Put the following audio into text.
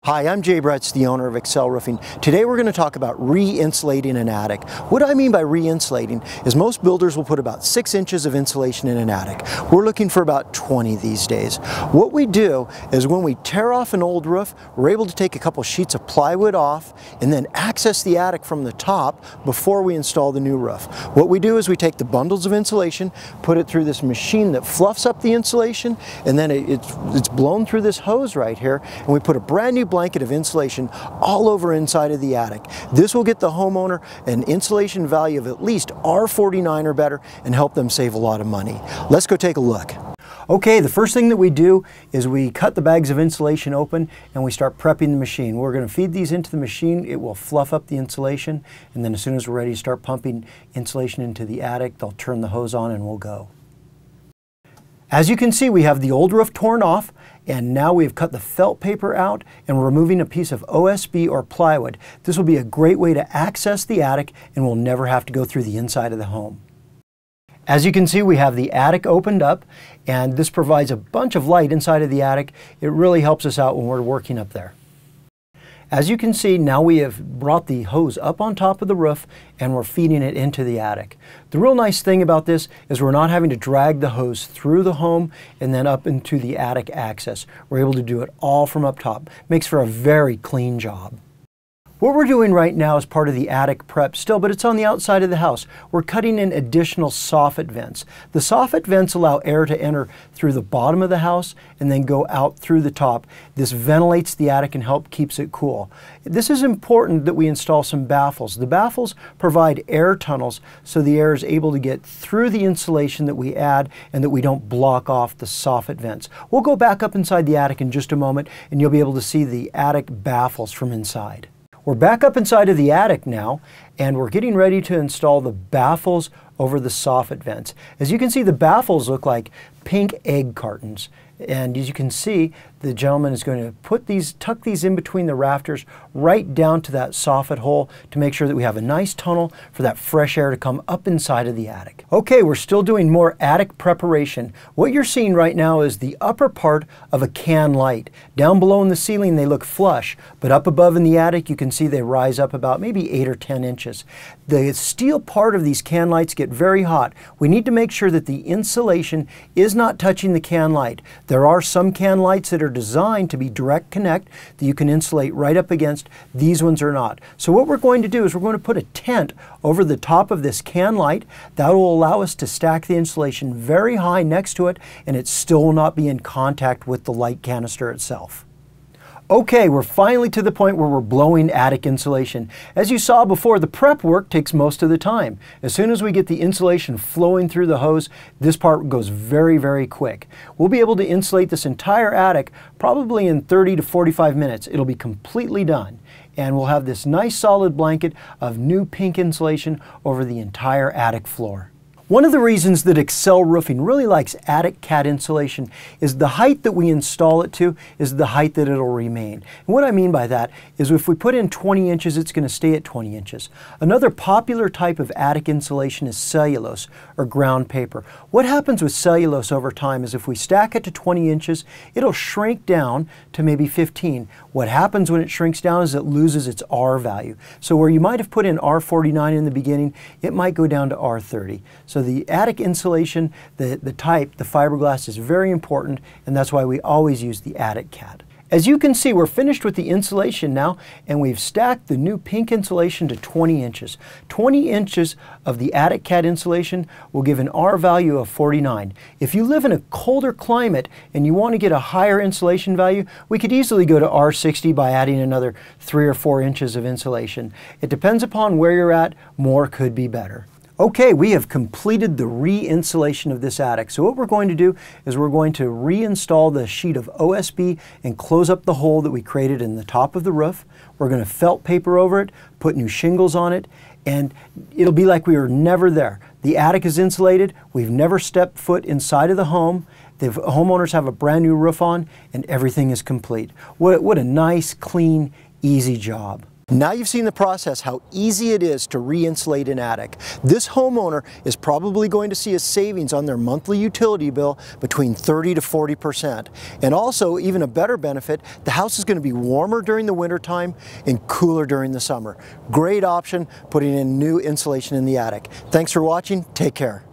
Hi, I'm Jay Bretz, the owner of Excel Roofing. Today we're going to talk about re-insulating an attic. What I mean by re-insulating is most builders will put about 6 inches of insulation in an attic. We're looking for about 20 these days. What we do is when we tear off an old roof, we're able to take a couple sheets of plywood off and then access the attic from the top before we install the new roof. What we do is we take the bundles of insulation, put it through this machine that fluffs up the insulation, and then it's blown through this hose right here, and we put a brand new blanket of insulation all over inside of the attic. This will get the homeowner an insulation value of at least R49 or better and help them save a lot of money. Let's go take a look. Okay, the first thing that we do is we cut the bags of insulation open and we start prepping the machine. We're going to feed these into the machine. It will fluff up the insulation, and then as soon as we're ready to start pumping insulation into the attic, they'll turn the hose on and we'll go. As you can see, we have the old roof torn off, and now we've cut the felt paper out and we're removing a piece of OSB or plywood. This will be a great way to access the attic and we'll never have to go through the inside of the home. As you can see, we have the attic opened up, and this provides a bunch of light inside of the attic. It really helps us out when we're working up there. As you can see, now we have brought the hose up on top of the roof and we're feeding it into the attic. The real nice thing about this is we're not having to drag the hose through the home and then up into the attic access. We're able to do it all from up top. Makes for a very clean job. What we're doing right now is part of the attic prep still, but it's on the outside of the house. We're cutting in additional soffit vents. The soffit vents allow air to enter through the bottom of the house and then go out through the top. This ventilates the attic and keeps it cool. This is important that we install some baffles. The baffles provide air tunnels so the air is able to get through the insulation that we add and that we don't block off the soffit vents. We'll go back up inside the attic in just a moment and you'll be able to see the attic baffles from inside. We're back up inside of the attic now, and we're getting ready to install the baffles over the soffit vents. As you can see, the baffles look like pink egg cartons. And as you can see, the gentleman is going to tuck these in between the rafters right down to that soffit hole to make sure that we have a nice tunnel for that fresh air to come up inside of the attic. Okay, we're still doing more attic preparation. What you're seeing right now is the upper part of a can light. Down below in the ceiling they look flush, but up above in the attic you can see they rise up about maybe 8 or 10 inches. The steel part of these can lights get very hot. We need to make sure that the insulation is not touching the can light. There are some can lights that are designed to be direct connect that you can insulate right up against. These ones are not. So what we're going to do is we're going to put a tent over the top of this can light. That will allow us to stack the insulation very high next to it, and it still will not be in contact with the light canister itself. Okay, we're finally to the point where we're blowing attic insulation. As you saw before, the prep work takes most of the time. As soon as we get the insulation flowing through the hose, this part goes very, very quick. We'll be able to insulate this entire attic probably in 30 to 45 minutes. It'll be completely done. And we'll have this nice solid blanket of new pink insulation over the entire attic floor. One of the reasons that Excel Roofing really likes attic cat insulation is the height that we install it to is the height that it'll remain. And what I mean by that is if we put in 20 inches, it's going to stay at 20 inches. Another popular type of attic insulation is cellulose or ground paper. What happens with cellulose over time is if we stack it to 20 inches, it'll shrink down to maybe 15. What happens when it shrinks down is it loses its R value. So where you might have put in R49 in the beginning, it might go down to R30. So the attic insulation, the type, the fiberglass is very important, and that's why we always use the attic cat. As you can see, we're finished with the insulation now, and we've stacked the new pink insulation to 20 inches. 20 inches of the attic cat insulation will give an R value of 49. If you live in a colder climate and you want to get a higher insulation value, we could easily go to R60 by adding another 3 or 4 inches of insulation. It depends upon where you're at. More could be better. Okay, we have completed the re-insulation of this attic. So what we're going to do is we're going to reinstall the sheet of OSB and close up the hole that we created in the top of the roof. We're going to felt paper over it, put new shingles on it, and it'll be like we were never there. The attic is insulated. We've never stepped foot inside of the home. The homeowners have a brand new roof on, and everything is complete. What a nice, clean, easy job. Now you've seen the process, how easy it is to re-insulate an attic. This homeowner is probably going to see a savings on their monthly utility bill between 30 to 40%. And also, even a better benefit, the house is going to be warmer during the winter time and cooler during the summer. Great option putting in new insulation in the attic. Thanks for watching. Take care.